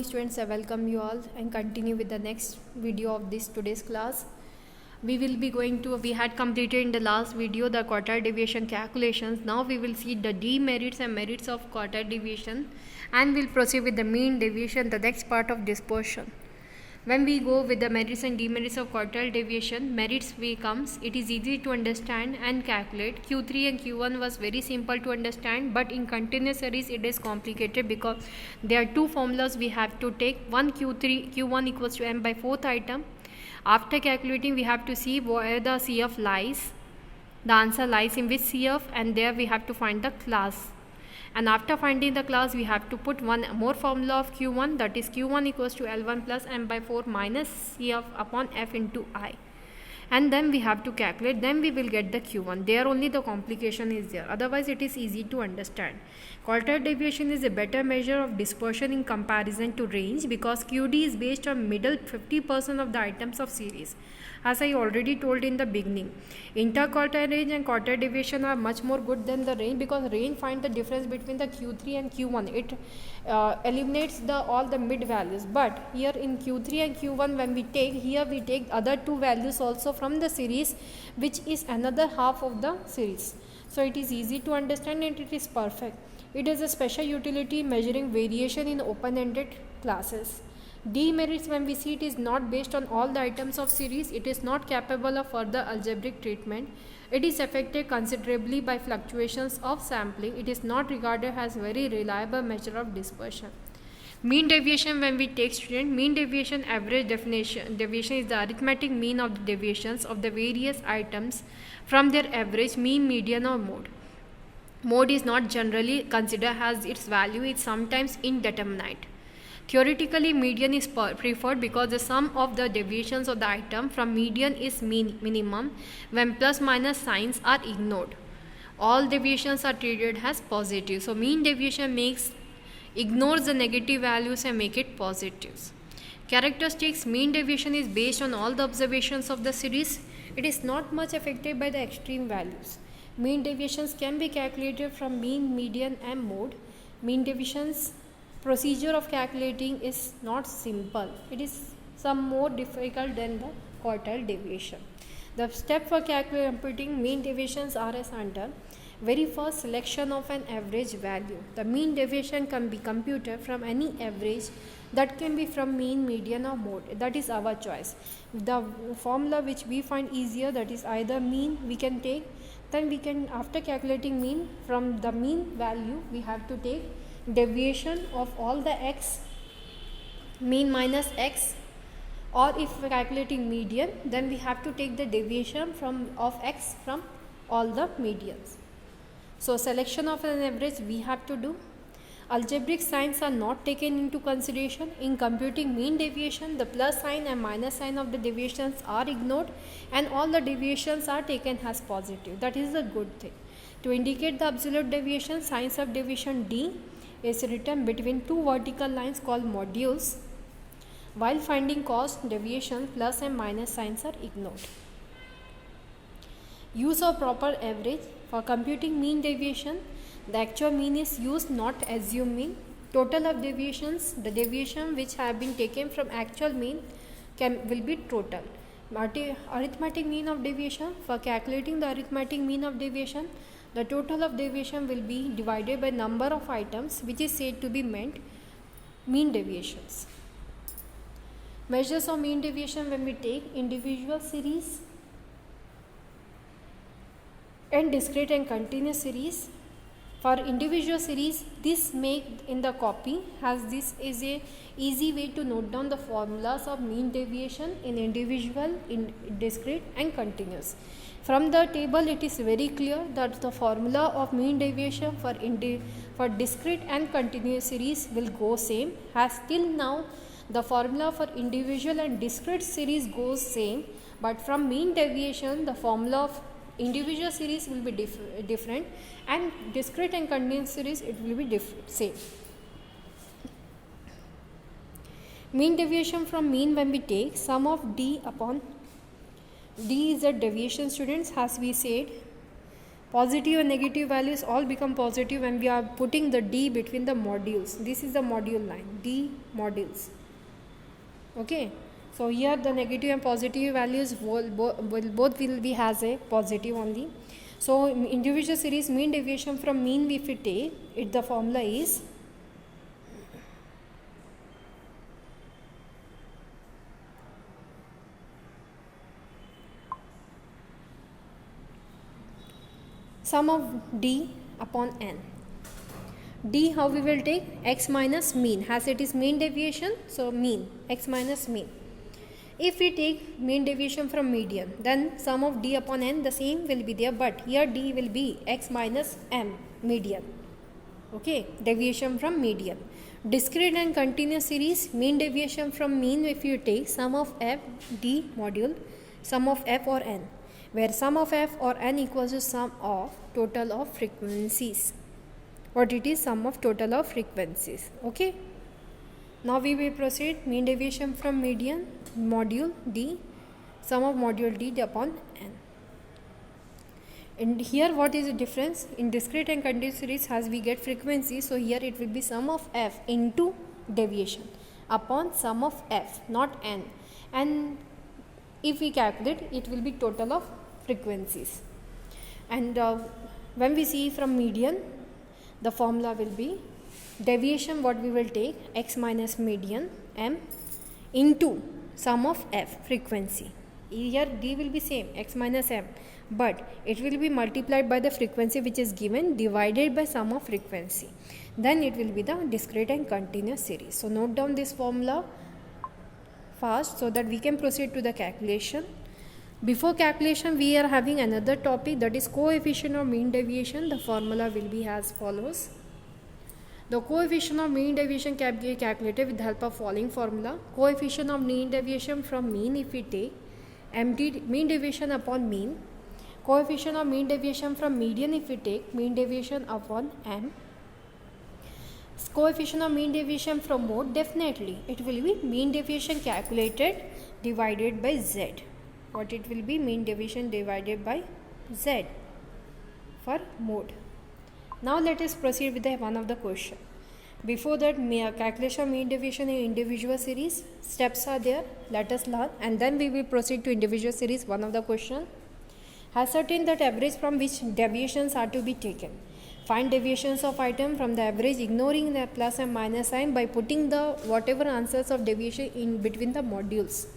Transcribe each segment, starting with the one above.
Students, I welcome you all and continue with the next video of this today's class. We had completed in the last video the quartile deviation calculations. Now we will see the demerits and merits of quartile deviation, and we'll proceed with the mean deviation, the next part of this portion. When we go with the merits and demerits of quartile deviation, merits comes, it is easy to understand and calculate. Q3 and Q1 was very simple to understand, but in continuous series it is complicated because there are two formulas we have to take. One, Q1 equals to m by fourth item. After calculating, we have to see where the CF lies. The answer lies in which CF, and there we have to find the class. And after finding the class, we have to put one more formula of Q1, that is Q1 equals to L1 plus m by 4 minus CF upon F into I. And then we have to calculate, then we will get the Q1. There only the complication is there, otherwise it is easy to understand. Quartile deviation is a better measure of dispersion in comparison to range because QD is based on middle 50% of the items of series. As I already told in the beginning, interquartile range and quartile deviation are much more good than the range because range finds the difference between the Q3 and Q1. It eliminates all the mid values, but here in Q3 and Q1 when we take other two values also from the series, which is another half of the series. So it is easy to understand and it is perfect. It is a special utility measuring variation in open-ended classes. Demerits, when we see, it is not based on all the items of series, it is not capable of further algebraic treatment, it is affected considerably by fluctuations of sampling, it is not regarded as very reliable measure of dispersion. Mean deviation, when we take student, mean deviation average deviation is the arithmetic mean of the deviations of the various items from their average, mean, median or mode. Mode is not generally considered as its value is sometimes indeterminate. Theoretically, median is preferred because the sum of the deviations of the item from median is minimum when plus minus signs are ignored. All deviations are treated as positive. So mean deviation ignores the negative values and make it positives. Characteristics, mean deviation is based on all the observations of the series. It is not much affected by the extreme values. Mean deviations can be calculated from mean, median and mode. Mean deviations procedure of calculating is not simple. It is some more difficult than the quartile deviation. The step for computing mean deviations are as under. Very first, selection of an average value. The mean deviation can be computed from any average that can be from mean, median or mode. That is our choice. The formula which we find easier, that is either mean we can take, then we can, after calculating mean, from the mean value we have to take deviation of all the x, mean minus x, or if we are calculating median, then we have to take the deviation of x from all the medians. So selection of an average we have to do. Algebraic signs are not taken into consideration. In computing mean deviation, the plus sign and minus sign of the deviations are ignored and all the deviations are taken as positive. That is a good thing. To indicate the absolute deviation, signs of deviation D is written between two vertical lines called modules. While finding cost deviation, plus and minus signs are ignored. Use of proper average. For computing mean deviation, the actual mean is used, not assumed mean. Total of deviations, the deviation which have been taken from actual mean will be total. Arithmetic mean of deviation, for calculating the arithmetic mean of deviation, the total of deviation will be divided by number of items which is said to be mean deviations. Measures of mean deviation when we take individual series and discrete and continuous series. For individual series, this make in the copy as this is a easy way to note down the formulas of mean deviation in individual, in discrete and continuous. From the table it is very clear that the formula of mean deviation for discrete and continuous series will go same, as till now the formula for individual and discrete series goes same, but from mean deviation the formula of individual series will be different and discrete and continuous series it will be same. Mean deviation from mean, when we take sum of D upon D is a deviation, students, as we said Positive and negative values all become positive when we are putting the D between the modules. This is the module line, D modules. Okay, so here the negative and positive values both will be has a positive only. So individual series mean deviation from mean, if we take the formula is sum of D upon N. D, how we will take? X minus mean, as it is mean deviation, so mean, X minus mean. If we take mean deviation from median, then sum of D upon N, the same will be there, but here D will be X minus M, median. Okay, deviation from median. Discrete and continuous series, mean deviation from mean, if you take sum of F, D module, sum of F or N, where sum of F or N equals to sum of total of frequencies. What it is? Sum of total of frequencies. Okay. Now we will proceed. Mean deviation from median, module D, sum of module D upon N. And here what is the difference? In discrete and continuous series, as we get frequency, so here it will be sum of F into deviation upon sum of F, not N. And if we calculate, it will be total of frequencies. And when we see from median, the formula will be deviation, what we will take, X minus median M into sum of F, frequency. Here D will be same, X minus M, but it will be multiplied by the frequency which is given, divided by sum of frequency. Then it will be the discrete and continuous series. So note down this formula fast so that we can proceed to the calculation. Before calculation, we are having another topic, that is coefficient of mean deviation. The formula will be as follows. The coefficient of mean deviation can be calculated with the help of following formula. Coefficient of mean deviation from mean, if we take MD, mean deviation upon mean. Coefficient of mean deviation from median, if we take mean deviation upon M. Coefficient of mean deviation from mode, definitely it will be mean deviation calculated divided by Z. What it will be? Mean deviation divided by Z for mode. Now let us proceed with the one of the question. Before that, calculation of mean deviation in individual series, steps are there, let us learn, and then we will proceed to individual series. One of the question: ascertain that average from which deviations are to be taken. Find deviations of item from the average, ignoring the plus and minus sign, by putting the whatever answers of deviation in between the modules.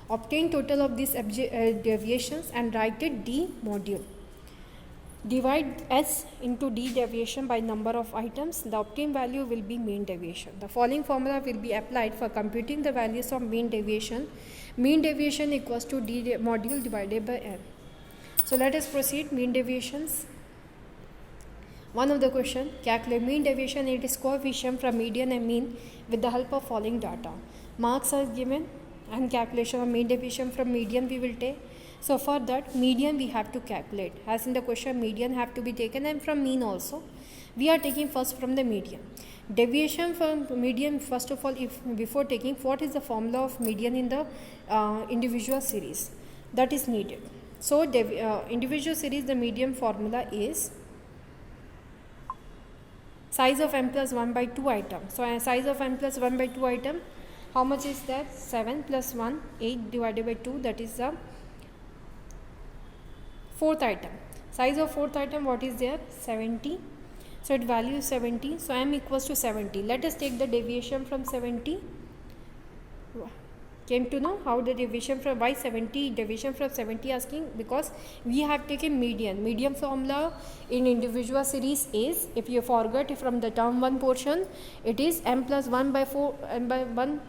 Obtain total of these deviations and write it D module. Divide S into D deviation by number of items. The obtained value will be mean deviation. The following formula will be applied for computing the values of mean deviation. Mean deviation equals to D module divided by N. So let us proceed. Mean deviations. One of the question: calculate mean deviation. It is coefficient from median and mean with the help of following data. Marks are given, and calculation of mean deviation from median we will take. So for that, median we have to calculate. As in the question, median have to be taken, and from mean also. We are taking first from the median. Deviation from median, first of all, if before taking, what is the formula of median in the individual series? That is needed. So individual series, the median formula is size of n plus 1 by 2 item. So size of n plus 1 by 2 item, how much is that? 7 plus 1, 8 divided by 2, that is the fourth item. Size of fourth item, what is there? 70. So its value is 70. So m equals to 70. Let us take the deviation from 70. Came to know how the deviation from, why 70, deviation from 70 asking, because we have taken median. Median formula in individual series is, if you forget from the term 1 portion, it is m plus 1 by 4, m by 1,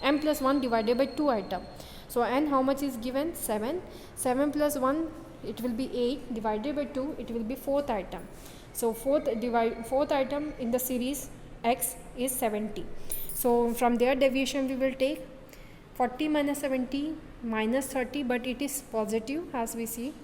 m plus 1 divided by 2 item. So n how much is given? 7. 7 plus 1, it will be 8 divided by 2, it will be fourth item. So fourth item in the series X is 70. So from there deviation we will take 40 minus 70 minus 30, but it is positive as we see.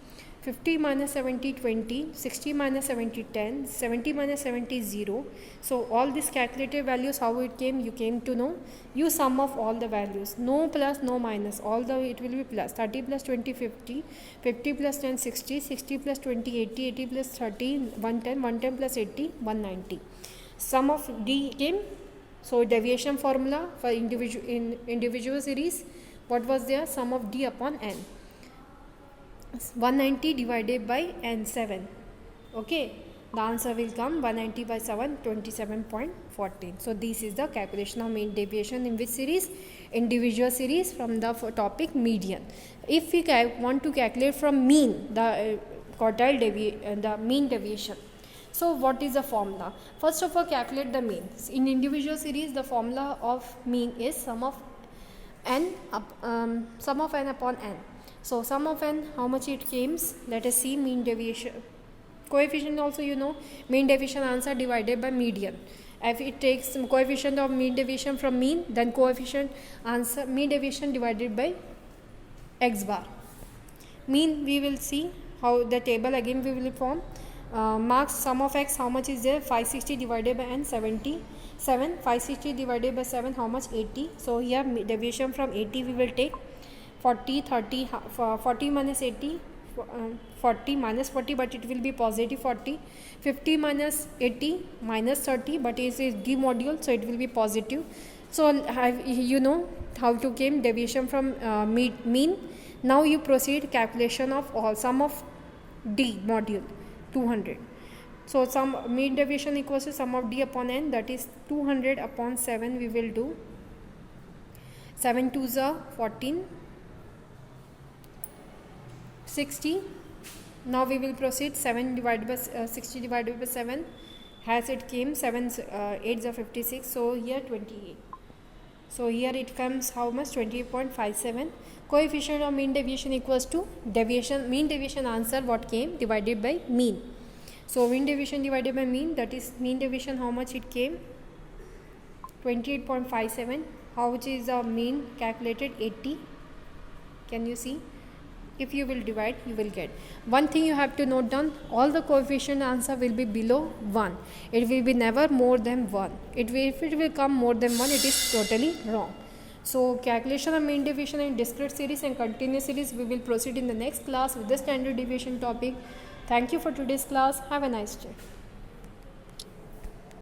50 minus 70 20, 60 minus 70 10, 70 minus 70 0. So all these calculated values, how it came, you came to know. You sum of all the values, no plus no minus, all the it will be plus. 30 plus 20 50, 50 plus 10 60, 60 plus 20 80, 80 plus 30 110, 110 plus 80 190. Sum of D came. So deviation formula for individual series, what was there? Sum of D upon n. 190 divided by n7. Okay, the answer will come 190 by 7, 27.14. So this is the calculation of mean deviation in which series? Individual series from the topic median. If we want to calculate from mean, the the mean deviation. So what is the formula? First of all, calculate the mean. In individual series, the formula of mean is sum of n upon n. So sum of n, how much it comes? Let us see mean deviation. Coefficient also you know, mean deviation answer divided by median. If it takes some coefficient of mean deviation from mean, then coefficient answer mean deviation divided by x bar. Mean we will see how the table again we will form. Marks sum of x, how much is there? 560 divided by n, 77. 560 divided by 7, how much? 80. So here deviation from 80 we will take. 40 30 40 minus 80, 40 minus 40, but it will be positive 40. 50 minus 80 minus 30, but it is D module, so it will be positive. So you know how to came deviation from mean. Now you proceed calculation of all sum of D module 200. So sum mean deviation equals to sum of D upon n, that is 200 upon 7 we will do. 7 2s are 14, 60. Now we will proceed 7 divided by 60 divided by 7, as it came 7 8s are 56. So here 28. So here it comes how much? 28.57. Coefficient of mean deviation equals to deviation, mean deviation answer what came divided by mean. So mean deviation divided by mean, that is mean deviation how much it came? 28.57. How much is the mean calculated? 80. Can you see? If you will divide, you will get. One thing you have to note down, all the coefficient answer will be below 1. It will be never more than 1. If it will come more than 1, it is totally wrong. So calculation of mean deviation in discrete series and continuous series, we will proceed in the next class with the standard deviation topic. Thank you for today's class. Have a nice day.